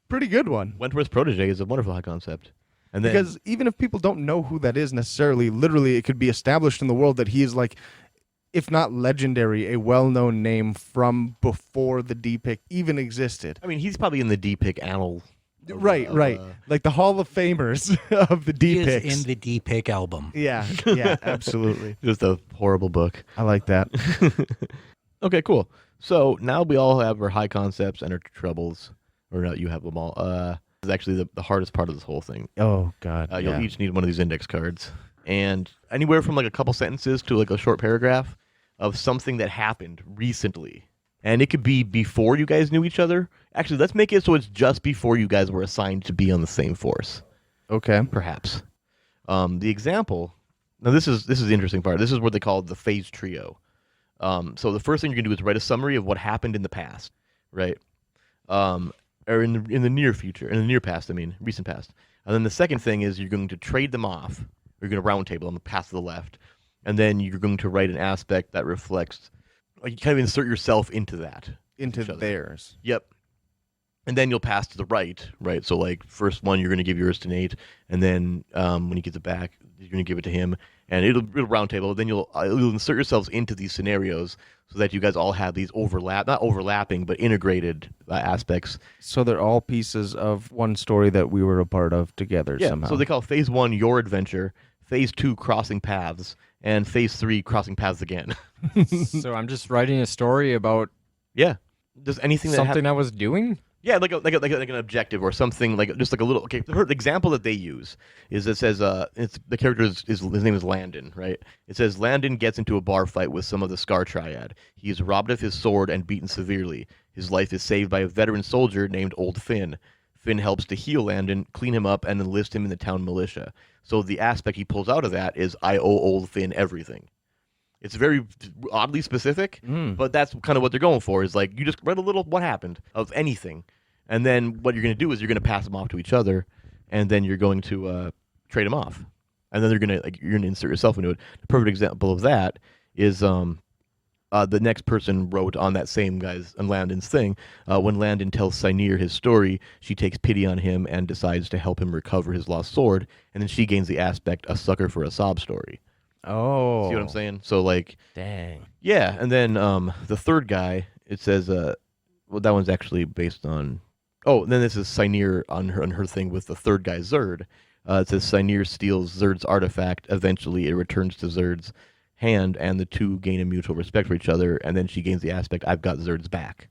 pretty good one, Wentworth's protege is a wonderful high concept. And then, because even if people don't know who that is necessarily, literally it could be established in the world that he is like, if not legendary, a well-known name from before the D.P.I.C even existed. I mean, he's probably in the D.P.I.C annal. Right. Like the Hall of Famers of the He D.P.I.Cs. is in the D.P.I.C album. Yeah, absolutely. Just a horrible book. I like that. Okay, cool. So now we all have our high concepts and our troubles. Or no, you have them all. This is actually the hardest part of this whole thing. Oh God. You'll each need one of these index cards. and anywhere from like a couple sentences to like a short paragraph of something that happened recently. And it could be before you guys knew each other. Actually, let's make it so it's just before you guys were assigned to be on the same force, Okay. perhaps. The example. Now, this is the interesting part. This is what they call the phase trio. So the first thing you're gonna do is write a summary of what happened in the past, right? Or in the near future, in the near past. I mean, recent past. And then the second thing is you're going to trade them off. You're going to round table on the path to the left, and then you're going to write an aspect that reflects. Like you kind of insert yourself into that. Into each other. theirs. Yep. And then you'll pass to the right, right? So like first one, you're going to give yours to Nate, and then when he gets it back, you're going to give it to him, and it'll round table. Then you'll insert yourselves into these scenarios so that you guys all have these not overlapping, but integrated aspects. So they're all pieces of one story that we were a part of together somehow. So they call phase 1 your adventure, phase 2 crossing paths, and phase 3 crossing paths again. So I'm just writing a story about Yeah. Just anything that something I was doing. Yeah, like an objective or something, like just like a little. Okay, the example that they use is it says it's the character is his name is Landon, right? It says Landon gets into a bar fight with some of the Scar Triad. He is robbed of his sword and beaten severely. His life is saved by a veteran soldier named Old Finn. Finn helps to heal Landon, clean him up, and enlist him in the town militia. So the aspect he pulls out of that is I owe Old Finn everything. It's very oddly specific, but that's kind of what they're going for. Is like you just read a little what happened of anything, and then what you're going to do is you're going to pass them off to each other, and then you're going to trade them off, and then you're going to insert yourself into it. The perfect example of that is the next person wrote on that same guy's on Landon's thing. When Landon tells Sinir his story, she takes pity on him and decides to help him recover his lost sword, and then she gains the aspect a sucker for a sob story. Oh. See what I'm saying? So like, Dang. yeah, and then the third guy, it says, well, that one's actually based on. Oh, and then this is Sinir on her thing with the third guy, Zerd. It says Sinir steals Zerd's artifact. Eventually, it returns to Zerd's hand, and the two gain a mutual respect for each other. And then she gains the aspect, "I've got Zerd's back."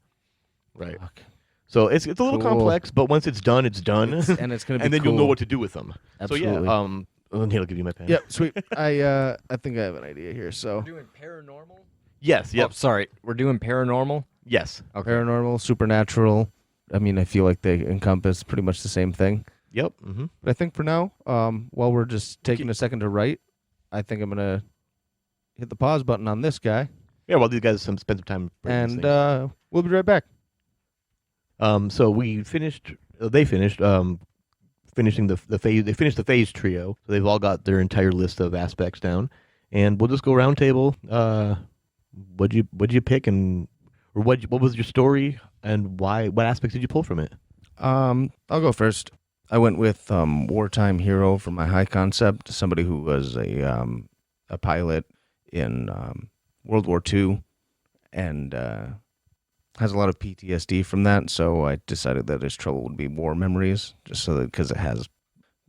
Right. Okay. So it's a little Cool. complex, but once it's done, it's done. And it's gonna be and then you'll know cool. what to do with them. Absolutely. So yeah, Nate will give you my pen. Yep, sweet. I think I have an idea here. So Doing paranormal. Yes. Yep. Oh, sorry. We're doing paranormal. Yes. paranormal, supernatural. I mean, I feel like they encompass pretty much the same thing. Yep. Mm-hmm. But I think for now, while we're just taking a second to write, I think I'm gonna hit the pause button on this guy, Yeah. Well, these guys spend some time. writing these and things. we'll be right back. So we finished. They finished. Finishing the phase. They finished the phase trio. So they've all got their entire list of aspects down, and we'll just go round table. What'd you pick, and or what was your story, and why? What aspects did you pull from it? I'll go first. I went with wartime hero for my high concept. Somebody who was a pilot in World War II, and has a lot of PTSD from that. So I decided that his trouble would be war memories, just so that because it has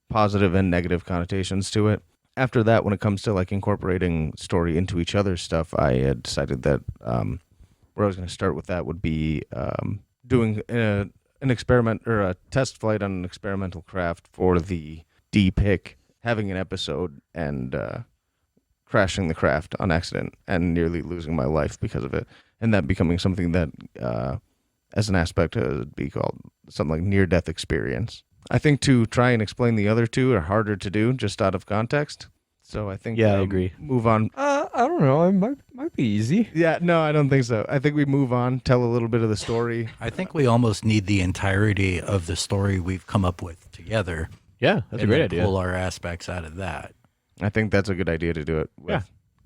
positive and negative connotations to it. After that, when it comes to like incorporating story into each other's stuff, I had decided that where I was going to start with that would be doing an experiment or a test flight on an experimental craft for the D.P.I.C, having an episode and crashing the craft on accident and nearly losing my life because of it, and that becoming something that as an aspect would be called something like near-death experience. I think to try and explain the other two are harder to do just out of context. So I think Yeah, I agree. Move on. I don't know. It might be easy. Yeah, no, I don't think so. I think we move on, tell a little bit of the story. I think we almost need the entirety of the story we've come up with together. Yeah, that's a and great then idea. Pull our aspects out of that. I think that's a good idea to do it with. Yeah,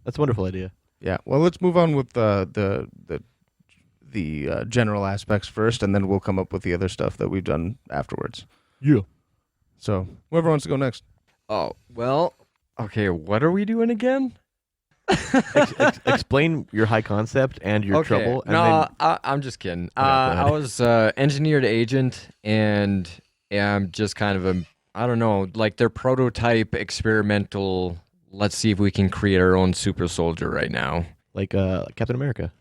that's a wonderful idea. Yeah. Well, let's move on with the general aspects first, and then we'll come up with the other stuff that we've done afterwards. Yeah. So whoever wants to go next. Oh, well, okay, what are we doing again? Explain your high concept and your trouble. And No, I'm just kidding. go ahead. I was engineered agent, and I'm just kind of I don't know, like their prototype experimental, let's see if we can create our own super soldier right now. like Captain America.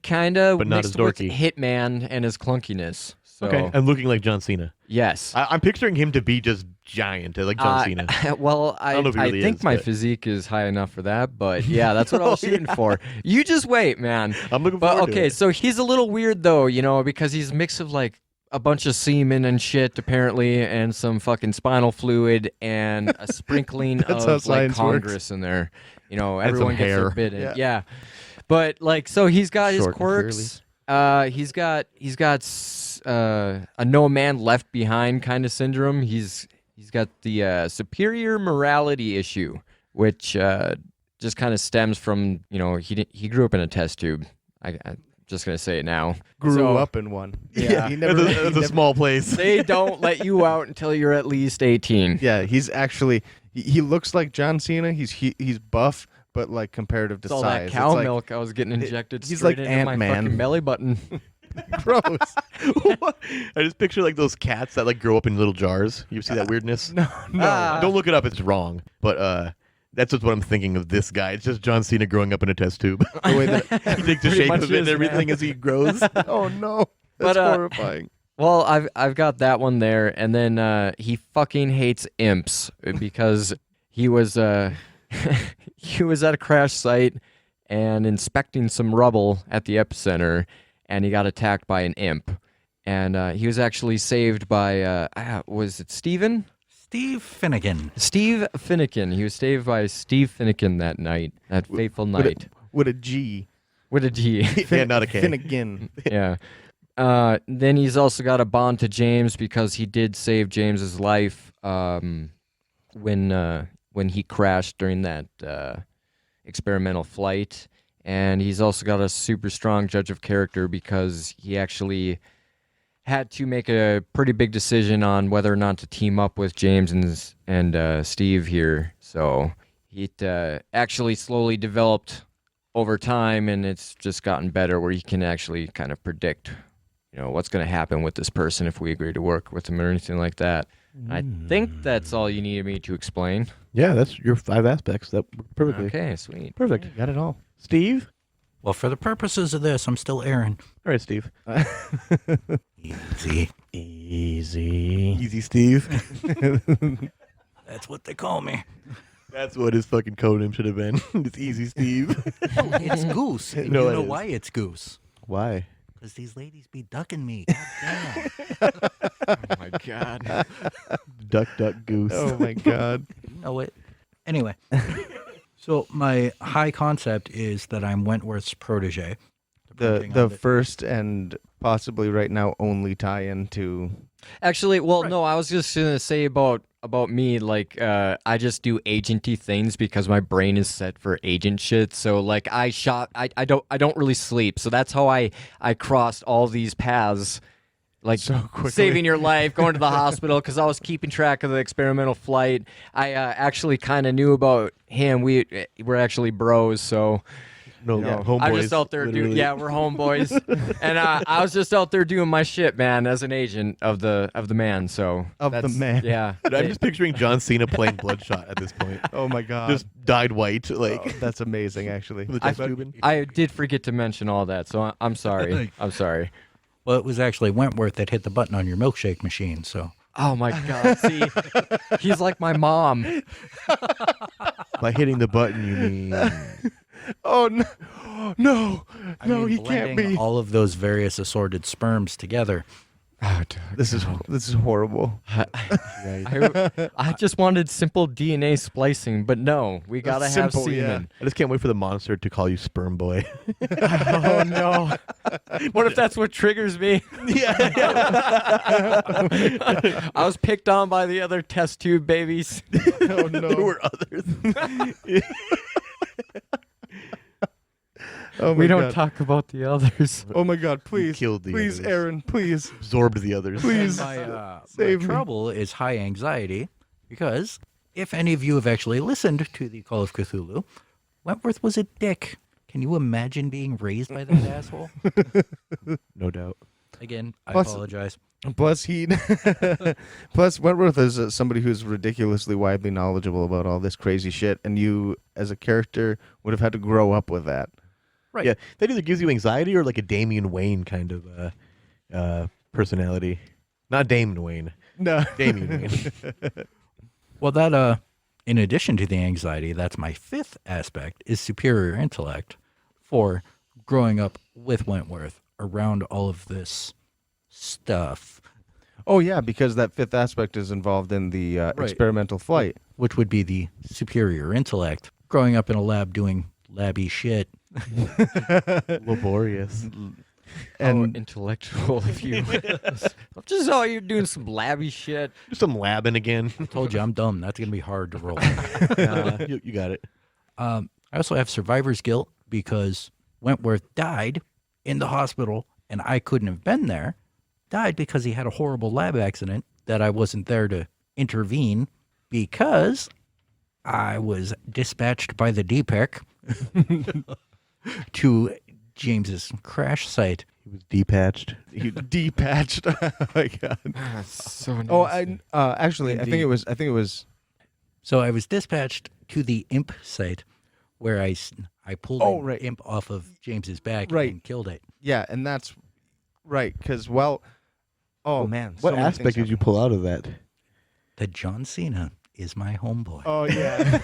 Kind of But not mixed as with dorky. Hitman and his clunkiness. So, Okay. And looking like Jon Seena. yes. I'm picturing him to be just giant, like John Cena. Well, I don't know if he really think is, my but- physique is high enough for that, but yeah, that's what I was shooting for. You just wait, man. I'm looking But forward to okay, it. so he's a little weird though, because he's a mix of like a bunch of semen and shit apparently, and some fucking spinal fluid and a sprinkling That's how of like science Congress works. in there. Everyone gets hair. their bit in. Yeah. Yeah. But like, so he's got his Short and quirks. He's got a no man left behind kind of syndrome. He's got the superior morality issue, which just kind of stems from he grew up in a test tube. I'm just gonna say it now. Grew So, up in one. Yeah. he never. It's a small place. They don't let you out until you're at least 18. Yeah, he's actually. He looks like Jon Cena. He's buff, but like comparative to It's all size. that cow It's like, milk I was getting injected he's straight like into my Ant-Man. fucking belly button. Gross. I just picture like those cats that like grow up in little jars. You see that weirdness? No. Don't look it up. It's wrong. But that's just what I'm thinking of this guy. It's just John Cena growing up in a test tube. The way that. He takes the Pretty shape much of it and is, everything man. as he grows. Oh no. That's But, horrifying. Well, I've got that one there, and then he fucking hates imps because he was he was at a crash site and inspecting some rubble at the epicenter, and he got attacked by an imp, and he was actually saved by was it Steven? Steve Finnegan. Steve Finnegan. He was saved by Steve Finnegan that night, that fateful night. With a G. With a G. Yeah, not a K. Finnegan. Yeah. Then he's also got a bond to James because he did save James's life when he crashed during that experimental flight. And he's also got a super strong judge of character because he actually had to make a pretty big decision on whether or not to team up with James and Steve here. So it actually slowly developed over time, and it's just gotten better where he can actually kind of predict what's going to happen with this person if we agree to work with him or anything like that. I think that's all you needed me to explain. Yeah, that's your 5 aspects. That worked perfectly. Okay, sweet. Perfect. Got it all. Steve? Well, for the purposes of this, I'm still Aaron. All right, Steve. Easy. Easy, Steve. That's what they call me. That's what his fucking code name should have been. It's Easy Steve. It's Goose. And No, you it know is. why it's Goose? Why? Because these ladies be ducking me. God damn. Oh my god. Duck, duck, goose. Oh my god. You know it. Anyway. So my high concept is that I'm Wentworth's protege. The first and possibly right now only tie-in to. Actually, well, no, I was just gonna say about me, like, I just do agenty things because my brain is set for agent shit. So, like, I don't really sleep. So that's how I crossed all these paths, like So quickly. saving your life, going to the hospital because I was keeping track of the experimental flight. I actually kind of knew about him. We're actually bros, so. No, homeboys. I'm just out there doing, literally. yeah, we're homeboys, and I was just out there doing my shit, man, as an agent of the man. So Of the that's- man. yeah. I'm just picturing John Cena playing Bloodshot at this point. Oh my god. Just dyed white, like Oh, that's amazing, actually. with the test tubing. I did forget to mention all that, so I'm sorry. I'm sorry. Well, it was actually Wentworth that hit the button on your milkshake machine. So Oh my god! See, he's like my mom. By hitting the button, you mean? Oh no, no, I no, mean, he can't blending be. all of those various assorted sperms together. Oh, dude. This is horrible. I just wanted simple DNA splicing, but no, we gotta have Simple, yeah. semen. I just can't wait for the monster to call you Sperm Boy. Oh no! What if that's what triggers me? I was picked on by the other test tube babies. Oh There no. were others. Oh my We don't god. talk about the others. Oh my god, please. killed the please, others. Aaron, please. Absorbed the others. Please. My Save me. trouble is high anxiety because if any of you have actually listened to the Call of Cthulhu, Wentworth was a dick. Can you imagine being raised by that asshole? No doubt. Again, I Plus- apologize. Plus plus Wentworth is somebody who's ridiculously widely knowledgeable about all this crazy shit, and you, as a character, would have had to grow up with that. Right. Yeah, that either gives you anxiety or like a Damian Wayne kind of personality. Not Damon Wayne. No. Damian Wayne. Well, that in addition to the anxiety, that's my fifth aspect is superior intellect for growing up with Wentworth around all of this stuff, Oh yeah, because that fifth aspect is involved in the experimental flight. which would be the superior intellect. Growing up in a lab doing labby shit. Laborious. And intellectual, if you. Just oh, you're doing some labby shit. Do some labbing again. Told you I'm dumb. That's gonna be hard to roll. You got it. I also have survivor's guilt because Wentworth died in the hospital and I couldn't have been there. Died because he had a horrible lab accident that I wasn't there to intervene because I was dispatched by the D.P.I.C to James's crash site. He was depatched. he depatched. Oh my god. So nice. Oh, actually, I think it was. So I was dispatched to the imp site where I pulled Oh, an right. imp off of James's back Right. and killed it. Yeah, and that's right. Because oh man, What so many aspect things did you pull out of that? That Jon Seena is my homeboy. Oh yeah.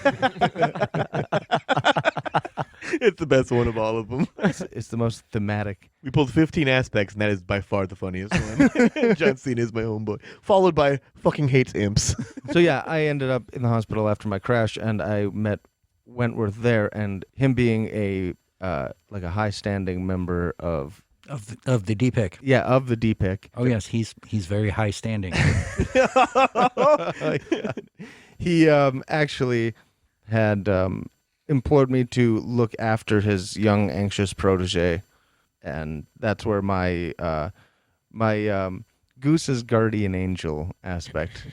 It's the best one of all of them. It's the most thematic. We pulled 15 aspects, and that is by far the funniest one. Jon Cena is my homeboy. Followed by fucking hates imps. So yeah, I ended up in the hospital after my crash, and I met Wentworth there, and him being a like a high-standing member of Of the D.P.I.C. of the D.P.I.C. Oh yes, he's very high standing. He actually had implored me to look after his young, anxious protege, and that's where my Goose's guardian angel aspect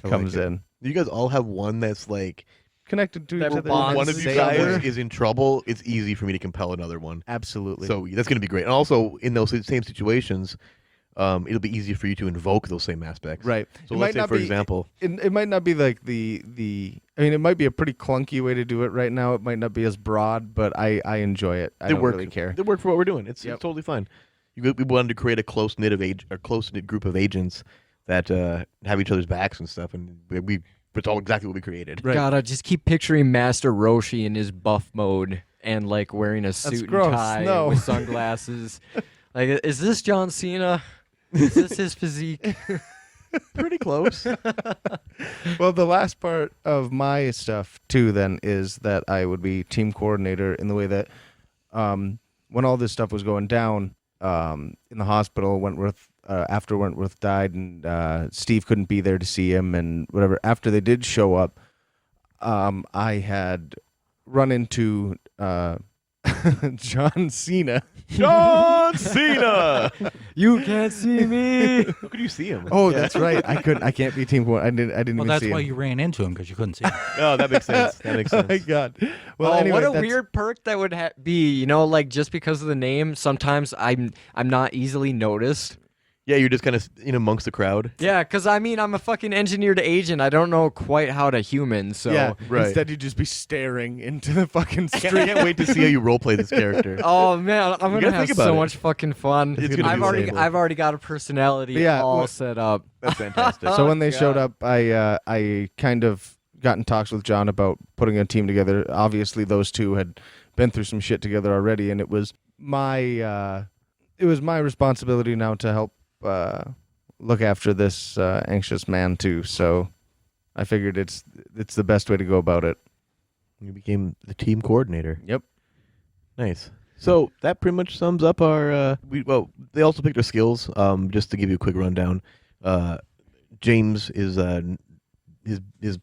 comes in. You guys all have one that's like, Connected to each That other. bonds one of you together. guys is in trouble, it's easy for me to compel another one. Absolutely. So that's going to be great. And also, in those same situations, it'll be easier for you to invoke those same aspects. right. So It let's might say, not for be- example, it might not be like the. I mean, it might be a pretty clunky way to do it right now. It might not be as broad, but I enjoy it. I they don't work. really care. They work for what we're doing. It's Yep. totally fine. We wanted to create a close knit group of agents that have each other's backs and stuff, and it's all exactly what we created. Right. God, I just keep picturing Master Roshi in his buff mode and like wearing a suit gross. and tie No. with sunglasses. Like, is this Jon Cena? Is this his physique? Pretty close. Well, the last part of my stuff too then is that I would be team coordinator in the way that when all this stuff was going down in the hospital, after Wentworth died and Steve couldn't be there to see him and whatever. After they did show up, I had run into Jon Seena. Jon Cena. You can't see me. How could you see him? Oh, that's right. I can't be team coordinator. I didn't Well, even that's see why him. you ran into him because you couldn't see him. Oh, that makes sense. That makes Oh my sense. god. Well, Oh, anyway, what a that's- weird perk that would be. You know, like just because of the name, sometimes I'm not easily noticed. Yeah, you're just kind of in amongst the crowd. Yeah, because I mean, I'm a fucking engineered agent. I don't know quite how to human, so. Yeah, Right. instead you'd just be staring into the fucking street. Can't wait to see how you roleplay this character. Oh man, I'm gonna gotta have think about so it. much fucking fun. It's gonna be insane. I've already got a personality Yeah, all well- set up. That's fantastic. So when they God. showed up, I kind of got in talks with John about putting a team together. Obviously, those two had been through some shit together already, and it was my responsibility now to help look after this anxious man too. So I figured it's the best way to go about it. You became the team coordinator. Yep. Nice. So that pretty much sums up our. They also picked our skills. Just to give you a quick rundown, James is his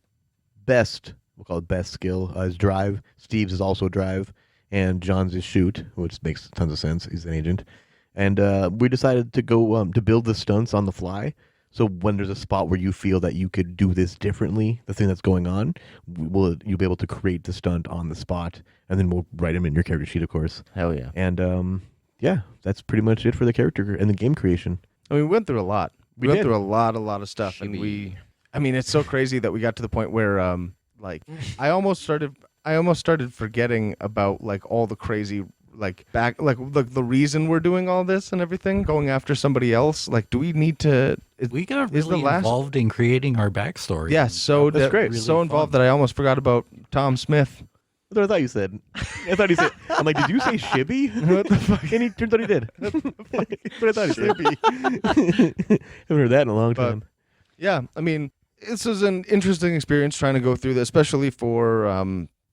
best. We'll call it best skill. Is drive. Steve's is also drive, and John's is shoot, which makes tons of sense. He's an agent, and we decided to go to build the stunts on the fly. So when there's a spot where you feel that you could do this differently, the thing that's going on, you'll be able to create the stunt on the spot, and then we'll write them in your character sheet, of course. Hell yeah. And yeah, that's pretty much it for the character and the game creation. I mean, we went through a lot. We We went did. through a lot of stuff, and I mean, it's so crazy that we got to the point where, like, I almost started forgetting about like all the crazy like back, like the reason we're doing all this and everything, going after somebody else. Like, do we need to? We got is the really last- involved in creating our backstory. Yeah, so That's great. So Really involved fun. that I almost forgot about Tom Smith. That's what I thought you said. I thought he said. I'm like, did you say Shibby? What the fuck? And he turns out he did. That's what I thought he said. Haven't heard that in a long But- time. Yeah, I mean, this is an interesting experience trying to go through this, especially for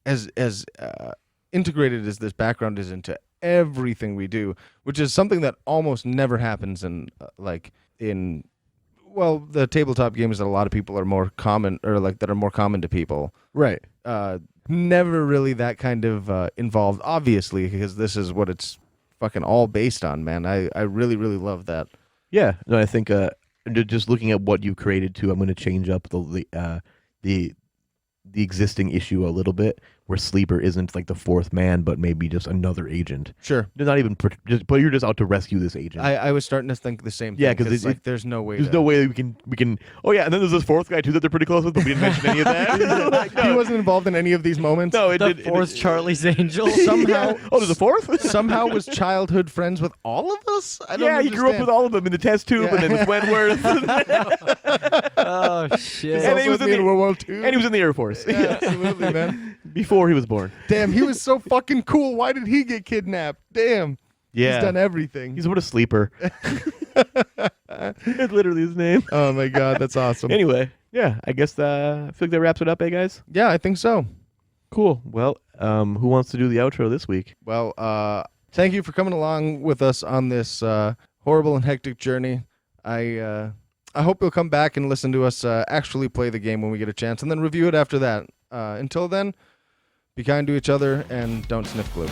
as integrated as this background is into everything we do, which is something that almost never happens in the tabletop games that a lot of people are more common, or like that are more common to people. Right. Never really that kind of involved, obviously, because this is what it's fucking all based on, man. I really, really love that. Yeah. No, I think just looking at what you've created too, I'm going to change up the existing issue a little bit, where Sleeper isn't like the fourth man, but maybe just another agent. Sure. They're not even, but you're just out to rescue this agent. I was starting to think the same thing. Yeah, 'cause like, there's no way. There's no way we can. Oh yeah, and then there's this fourth guy too that they're pretty close with, but we didn't mention any of that. Like, He wasn't involved in any of these moments. No, it The did. fourth Charlie's Angel. Somehow, Oh, there's a fourth. somehow was childhood friends with all of us. I don't Yeah, he grew up understand. with all of them in the test tube, and then with Wentworth, Oh He's shit! and he also was with in me the- in World War II. and he was in the Air Force. Yeah, absolutely, man. Before he was born. Damn, he was so fucking cool. Why did he get kidnapped? Damn. Yeah, He's done everything. He's what a sleeper. It's literally his name. Oh my god, that's awesome. Anyway, yeah, I guess I feel like that wraps it up, guys. Yeah, I think so. Cool. Well, who wants to do the outro this week? Well, thank you for coming along with us on this horrible and hectic journey. I hope you'll come back and listen to us actually play the game when we get a chance, and then review it after that. Until then, be kind to each other and don't sniff glue.